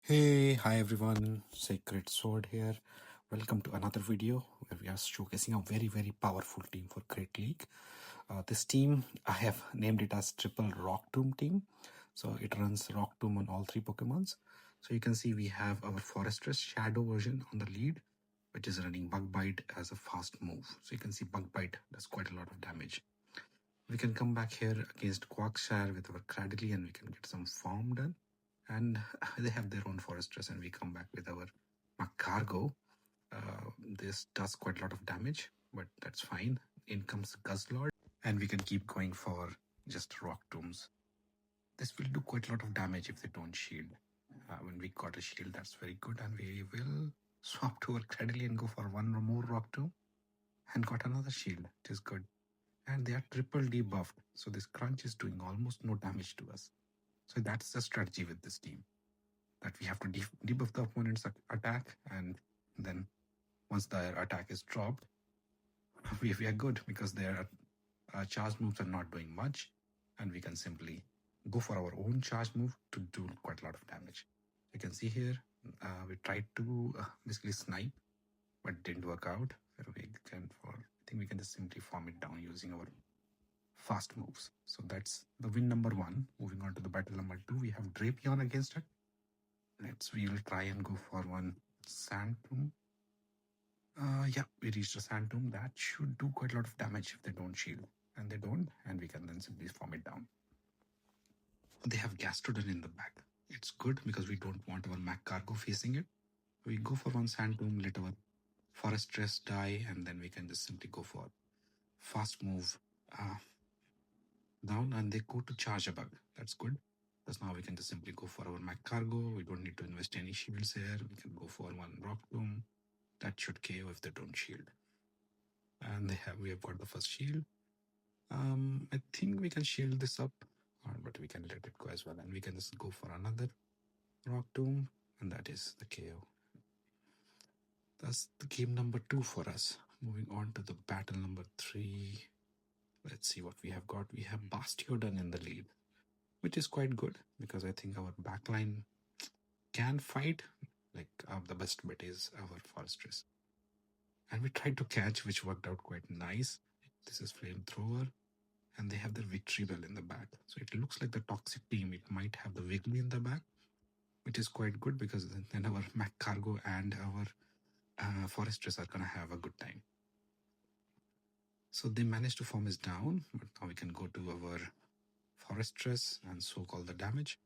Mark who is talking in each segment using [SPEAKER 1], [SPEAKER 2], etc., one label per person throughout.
[SPEAKER 1] Hey, hi everyone, Sacred Sword here. Welcome to another video where we are showcasing a very powerful team for GreatLeague. This team, I have named it as Triple Rock Tomb team. So it runs Rock Tomb on all three Pokemons. So you can see we have our Forretress Shadow version on the lead, which is running Bug Bite as a fast move. So you can see Bug Bite does quite a lot of damage. We can come back here against Quagsire with our Cradily and we can get some farm done. And they have their own Forretress and we come back with our Magcargo. This does quite a lot of damage, but that's fine. In comes Guzzlord and we can keep going for just Rock Tombs. This will do quite a lot of damage if they don't shield. When we got a shield, that's very good, and we will swap to our Cradily and go for one more Rock Tomb and got another shield, which is good. And they are triple debuffed, so this crunch is doing almost no damage to us. So that's the strategy with this team, that we have to debuff the opponent's attack, and then once their attack is dropped, we are good because their charge moves are not doing much, and we can simply go for our own charge move to do quite a lot of damage. You can see here, we tried to basically snipe, but didn't work out. I think we can just simply farm it down using our fast moves. So that's the win number 1. Moving on to the battle number 2, we have Drapion against it. We will try and go for one Sand Tomb. Yeah, we reached a Sand Tomb. That should do quite a lot of damage if they don't shield. And they don't, and we can then simply farm it down. They have Gastrodon in the back. It's good because we don't want our Magcargo facing it. We go for one Sand Tomb, let our Forretress die, and then we can just simply go for fast move down, and they go to charge a bug. That's good. Because now we can just simply go for our Magcargo. We don't need to invest any shields here. We can go for one Rock Tomb. That should KO if they don't shield. And we have got the first shield. I think we can shield this up, but we can let it go as well. And we can just go for another Rock Tomb, and that is the KO. That's the game number 2 for us. Moving on to the battle number 3. Let's see what we have got. We have Bastiodon in the lead, which is quite good because I think our backline can fight. The best bet is our Forretress. And we tried to catch, which worked out quite nice. This is Flamethrower, and they have their Victory Bell in the back. So it looks like the Toxic team, it might have the Wiggly in the back, which is quite good because then our Magcargo and our Forretress are going to have a good time. So they managed to farm us down, but now we can go to our Forretress and so-call the damage.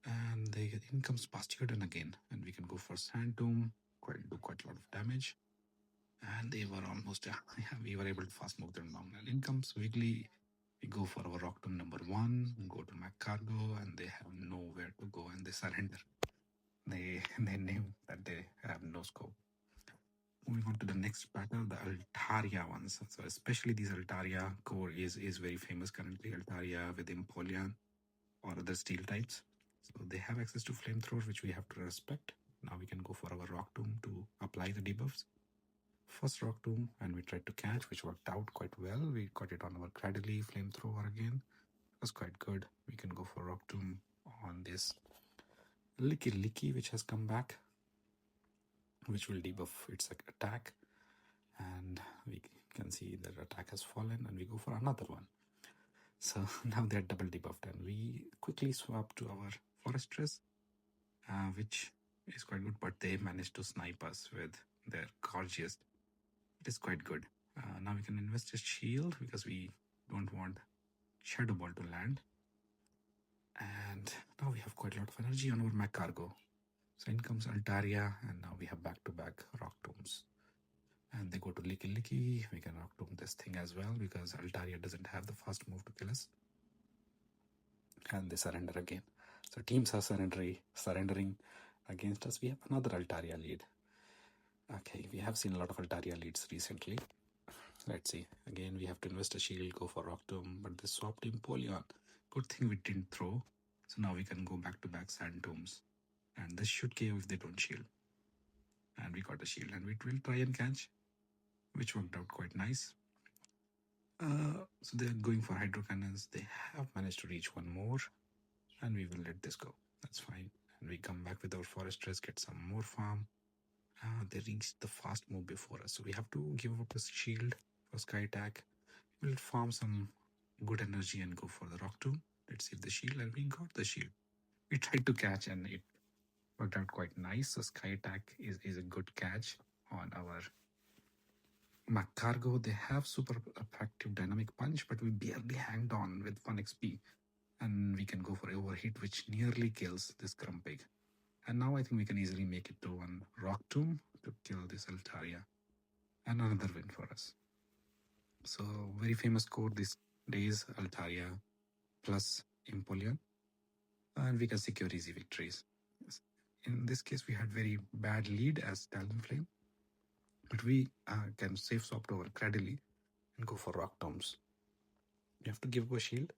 [SPEAKER 1] And in comes Bastiodon again, and we can go for Sand Tomb, do quite a lot of damage. And they were almost, we were able to fast move them down. And in comes Wiggly. We go for our Rock Tomb number 1, go to Magcargo, and they have nowhere to go, and they surrender. They knew that they have no scope. Moving on to the next battle, the Altaria ones. So especially these Altaria core is very famous currently. Altaria with Empoleon or other steel types. So they have access to Flamethrower, which we have to respect. Now we can go for our Rock Tomb to apply the debuffs. First Rock Tomb, and we tried to catch, which worked out quite well. We got it on our Cradily Flamethrower again. It was quite good. We can go for Rock Tomb on this Licky, which has come back, which will debuff its attack. And we can see that attack has fallen, and we go for another one. So now they're double debuffed, and we quickly swap to our Forretress, which is quite good, but they managed to snipe us with their Gorgeous. It is quite good. Now we can invest a shield because we don't want Shadow Ball to land. And now we have quite a lot of energy on our Magcargo. So in comes Altaria, and now we have back-to-back Rock Tombs. And they go to Licky. We can Rock Tomb this thing as well because Altaria doesn't have the fast move to kill us. And they surrender again. So teams are surrendering against us. We have another Altaria lead. Okay, we have seen a lot of Altaria leads recently. Let's see. Again, we have to invest a shield, go for Rock Tomb, but they swapped Empoleon. Good thing we didn't throw. So now we can go back-to-back Sand Tombs. And this should KO if they don't shield. And we got a shield, and we will try and catch, which worked out quite nice. So they're going for Hydro Cannons. They have managed to reach one more, and we will let this go. That's fine. and we come back with our Forretress, get some more farm. They reached the fast move before us, so we have to give up the shield for sky attack. We'll farm some good energy and go for the rock tomb. Let's see the shield, and we got the shield. We tried to catch and it worked out quite nice. So sky attack is a good catch on our Magcargo. They have super effective dynamic punch, but we barely hanged on with 1 XP. And we can go for overhit, which nearly kills this Grumpig. And now I think we can easily make it to 1 rock tomb to kill this Altaria. And another win for us. So very famous code these days, Altaria plus Empoleon. And we can secure easy victories. In this case, we had very bad lead as Talonflame, but we can safe swap to our Cradily and go for rock tombs. You have to give a shield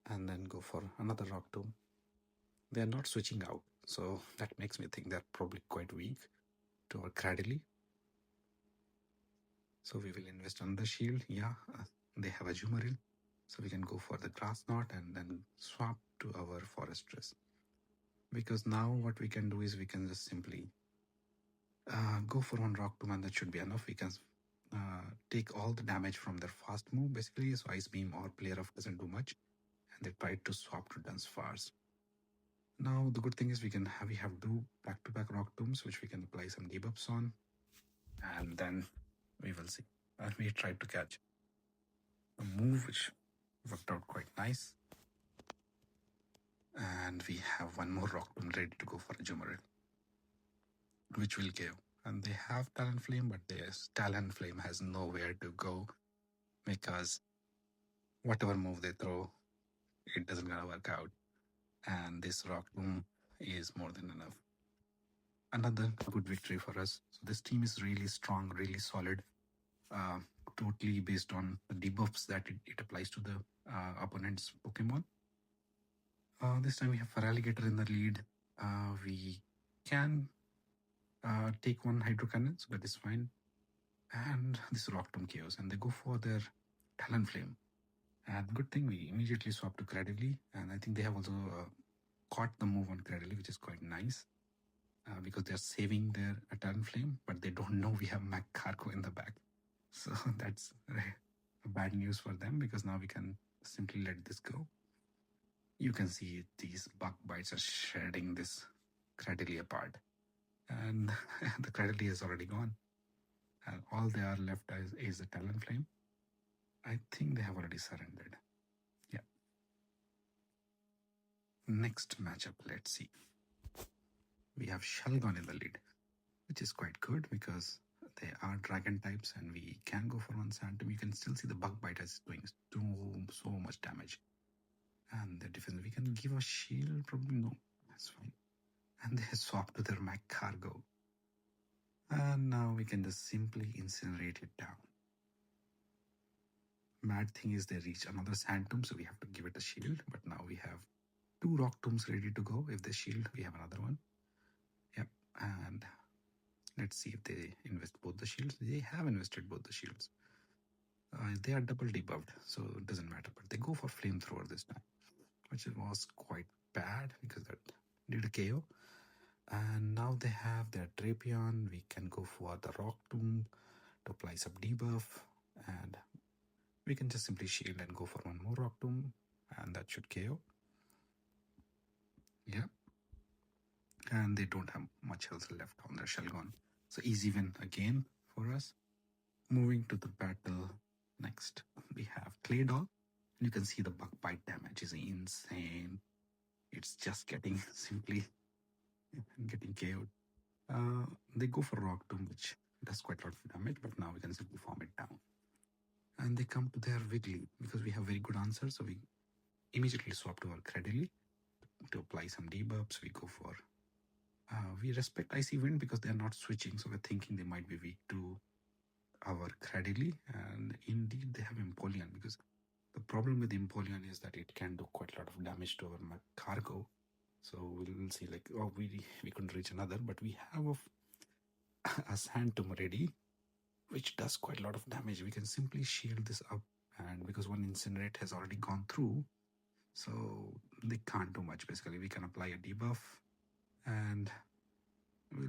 [SPEAKER 1] and then go for another rock tomb. They are not switching out, so that makes me think they're probably quite weak to our Cradily. So we will invest on the shield. Yeah, they have a Jumaril, so we can go for the Grass Knot and then swap to our Forretress. Because now what we can do is we can just simply go for 1 rock tomb and that should be enough. We can take all the damage from their fast move basically. So Ice Beam or Player of doesn't do much, and they tried to swap to Dunsparce. Now the good thing is we have 2 back-to-back rock tombs which we can apply some debuffs on, and then we will see. And we tried to catch a move which worked out quite nice. And we have 1 more rock tomb ready to go for a Jumaril, which will KO. And they have Talonflame, but their Talonflame has nowhere to go because whatever move they throw, it doesn't gonna work out. And this rock tomb is more than enough. Another good victory for us. So this team is really strong, really solid, totally based on the debuffs that it applies to the opponent's Pokemon. This time we have Feraligatr in the lead. We can take 1 Hydro Cannon, so that is fine. And this Rock Tomb KOs, and they go for their Talonflame. And good thing we immediately swap to Cradily, and I think they have also caught the move on Cradily, which is quite nice because they're saving their Talonflame, but they don't know we have Magcargo in the back. So that's bad news for them because now we can simply let this go. You can see these bug bites are shredding this Cradily apart, and the Cradily is already gone. And all they are left is the Talonflame. I think they have already surrendered. Yeah. Next matchup, let's see. We have Shelgon in the lead, which is quite good because they are dragon types and we can go for 1 Phantom. You can still see the bug bite is doing so much damage. And the defense, we can give a shield, probably no, that's fine. And they swap to their Magcargo. And now we can just simply incinerate it down. Mad thing is they reach another Sand Tomb, so we have to give it a shield. But now we have 2 Rock Tombs ready to go. If they shield, we have another one. Yep, and let's see if they invest both the shields. They have invested both the shields. They are double debuffed, so it doesn't matter. But they go for Flamethrower this time, which was quite bad because that did a KO. And now they have their Drapion. We can go for the Rock Tomb to apply some debuff. And we can just simply shield and go for 1 more Rock Tomb. And that should KO. Yeah. And they don't have much health left on their Shelgon. So easy win again for us. Moving to the battle next, we have Claydol. You can see the bug bite damage is insane. It's just getting simply getting KO'd. They go for Rock Tomb, which does quite a lot of damage, but now we can simply farm it down. And they come to their Wiggly because we have very good answers, so we immediately swap to our Cradily to apply some debuffs. We go for we respect Icy Wind because they are not switching, so we're thinking they might be weak to our Cradily, and indeed they have Empoleon because the problem with Empoleon is that it can do quite a lot of damage to our Magcargo. So we'll see, like, oh, we couldn't reach another, but we have a Sand Tomb ready, which does quite a lot of damage. We can simply shield this up, and because 1 Incinerate has already gone through, so they can't do much basically. We can apply a debuff and we'll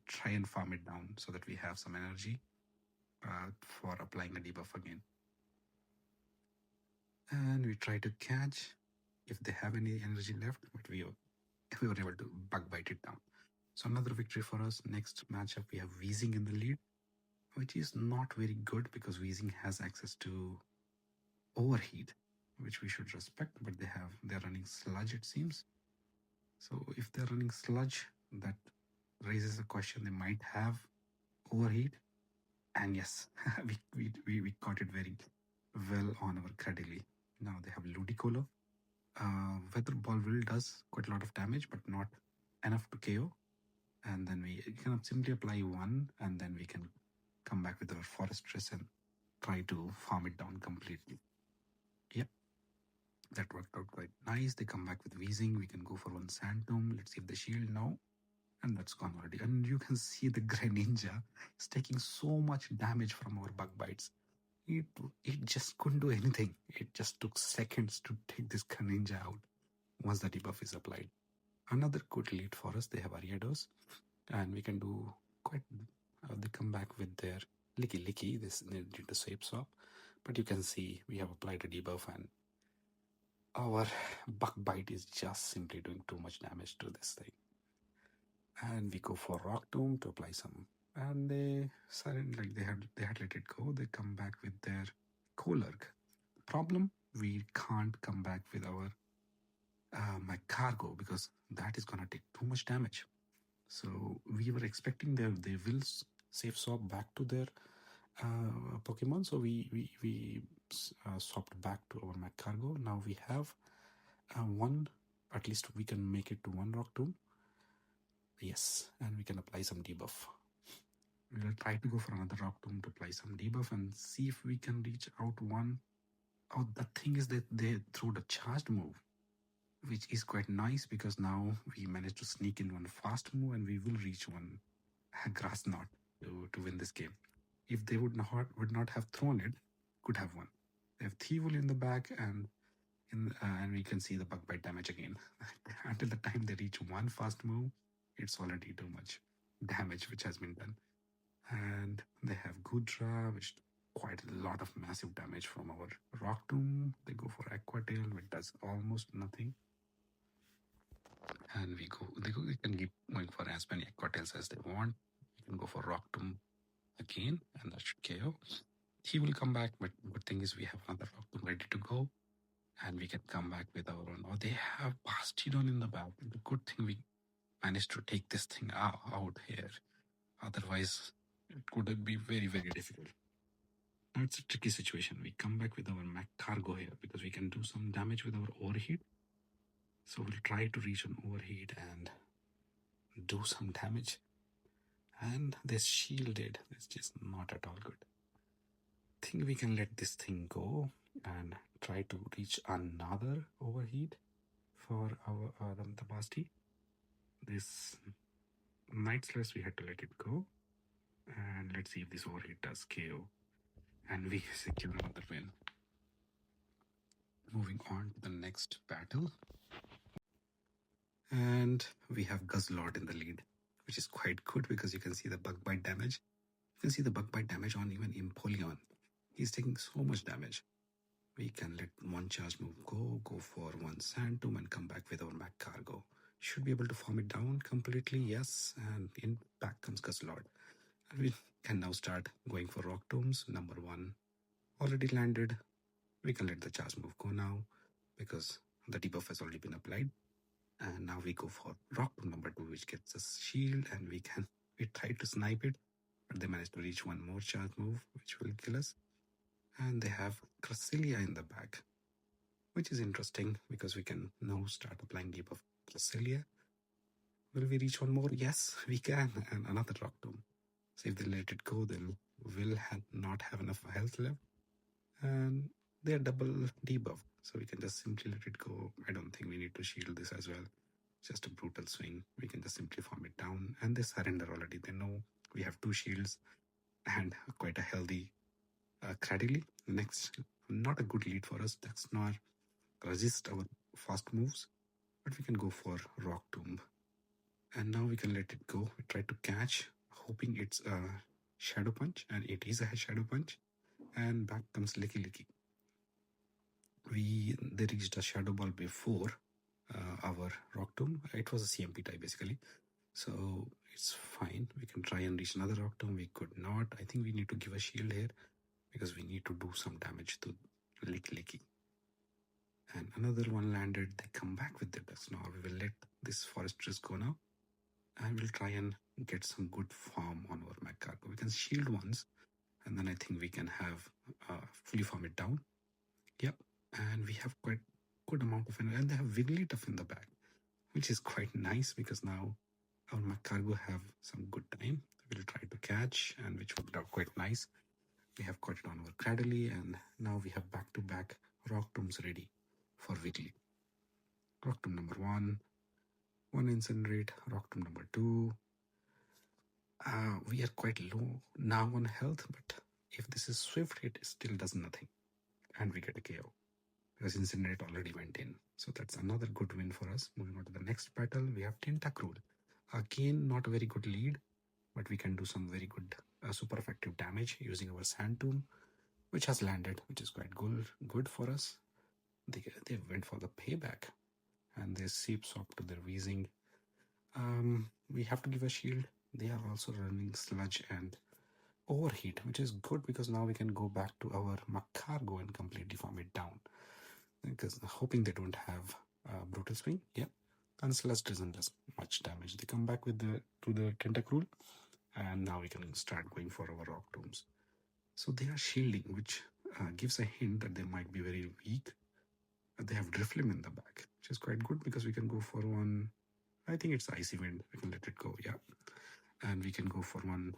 [SPEAKER 1] try and farm it down so that we have some energy for applying a debuff again. And we try to catch if they have any energy left, but we were able to bug bite it down. So another victory for us. Next matchup, we have Weezing in the lead, which is not very good because Weezing has access to overheat, which we should respect, but they're running sludge, it seems. So if they're running sludge, that raises a question. They might have overheat. And yes, we caught it very well on our Cradily. Now they have Ludicolo. Weather Ball will does quite a lot of damage, but not enough to KO. And then we can simply apply one, and then we can come back with our Forretress and try to farm it down completely. Yep, that worked out quite nice. They come back with Weezing. We can go for one Sand Tomb. Let's see if the shield now. And that's gone already. And you can see the Greninja is taking so much damage from our bug bites. It just couldn't do anything. It just took seconds to take this Greninja out once the debuff is applied. Another good lead for us. They have Ariados, and we can do quite. They come back with their Licky. This they did the shape swap, but you can see we have applied a debuff, and our bug bite is just simply doing too much damage to this thing. And we go for Rock Tomb to apply some, and they had let it go. They come back with their Kolurk. Problem: we can't come back with our Magcargo because that is gonna take too much damage. So we were expecting they will safe swap back to their Pokemon. So we swapped back to our Magcargo. Now we have one. At least we can make it to one Rock Tomb. Yes, and we can apply some debuff. We will try to go for another Rock Tomb to apply some debuff and see if we can reach out one. Oh, the thing is that they threw the charged move, which is quite nice because now we managed to sneak in one fast move and we will reach one grass knot to win this game. If they would not have thrown it, could have won. They have Thievery in the back, and we can see the bug bite damage again. Until the time they reach one fast move, it's already too much damage which has been done. And they have Gudra, which quite a lot of massive damage from our Rock Tomb. They go for Aqua Tail, which does almost nothing. And they can keep going for as many Aqua Tails as they want. You can go for Rock Tomb again, and that should KO. He will come back, but good thing is we have another Rock Tomb ready to go, and we can come back with our own. Oh, they have Bastidon in the back. The good thing we managed to take this thing out here. Otherwise, it could be very, very difficult. Now it's a tricky situation. We come back with our Magcargo here because we can do some damage with our overheat. So we'll try to reach an overheat and do some damage. And this shielded is just not at all good. I think we can let this thing go and try to reach another overheat for our the Basti. This Night Slash, we had to let it go. And let's see if this overheat does KO. And we secure another win. Moving on to the next battle. And we have Guzzlord in the lead, which is quite good because you can see the bug bite damage. You can see the bug bite damage on even Empoleon. He's taking so much damage. We can let one charge move go for one Sand Tomb and come back with our Magcargo. Should be able to farm it down completely, yes. And in back comes Guzzlord. And we can now start going for Rock Tombs. Number one already landed. We can let the charge move go now because the debuff has already been applied. And now we go for Rock Tomb number 2, which gets us shield, and we try to snipe it, but they managed to reach one more charge move, which will kill us. And they have Cresselia in the back, which is interesting because we can now start applying debuff Cresselia. Will we reach one more? Yes, we can. And another Rock Tomb. So if they let it go, then we'll not have enough health left. And they're double debuff. So we can just simply let it go. I don't think we need to shield this as well. Just a brutal swing. We can just simply farm it down. And they surrender already. They know we have 2 shields and quite a healthy Cradily. Next, not a good lead for us. That's not resist our fast moves. But we can go for Rock Tomb. And now we can let it go. We try to catch, hoping it's a Shadow Punch, and it is a Shadow Punch. And back comes Licky Licky. They reached a Shadow Ball before our Rock Tomb. It was a CMP type basically. So it's fine. We can try and reach another Rock Tomb. We could not. I think we need to give a shield here because we need to do some damage to Licky Licky. And another one landed. They come back with the dust. Now we will let this Forretress go now. And we'll try and get some good farm on our Magcargo. We can shield once, and then I think we can have fully farm it down. Yep, and we have quite good amount of energy, and they have Wigglytuff in the back, which is quite nice because now our Magcargo have some good time. We'll try to catch, and which worked out quite nice. We have caught it on our Cradily, and now we have back-to-back Rock Tombs ready for Wiggly. Rock Tomb number 1, 1 Incinerate, Rock Tomb number 2. We are quite low now on health, but if this is Swift, it still does nothing. And we get a KO because Incinerate already went in. So that's another good win for us. Moving on to the next battle, we have Tentacruel. Again, not a very good lead, but we can do some very good super effective damage using our Sand Tomb, which has landed, which is quite good for us. They went for the payback, and they seepsop to their Weezing. We have to give a shield. They are also running Sludge and Overheat, which is good because now we can go back to our Magcargo and completely farm it down. Because hoping they don't have Brutal Swing. Yep. And Sludge doesn't do much damage. They come back with the Tentacruel, and now we can start going for our Rock Tombs. So they are shielding, which gives a hint that they might be very weak. They have Driflim in the back, which is quite good because we can go for one. I think it's Icy Wind. We can let it go, yeah. And we can go for one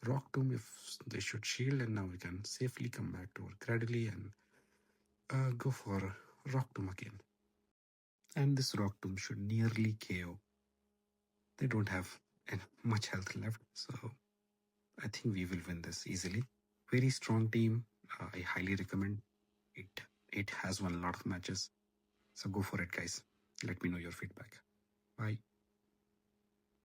[SPEAKER 1] Rock Tomb if they should shield, and now we can safely come back to our Cradily and go for Rock Tomb again. And this Rock Tomb should nearly KO. They don't have much health left, so I think we will win this easily. Very strong team. I highly recommend it. It has won a lot of matches. So go for it, guys. Let me know your feedback. Bye.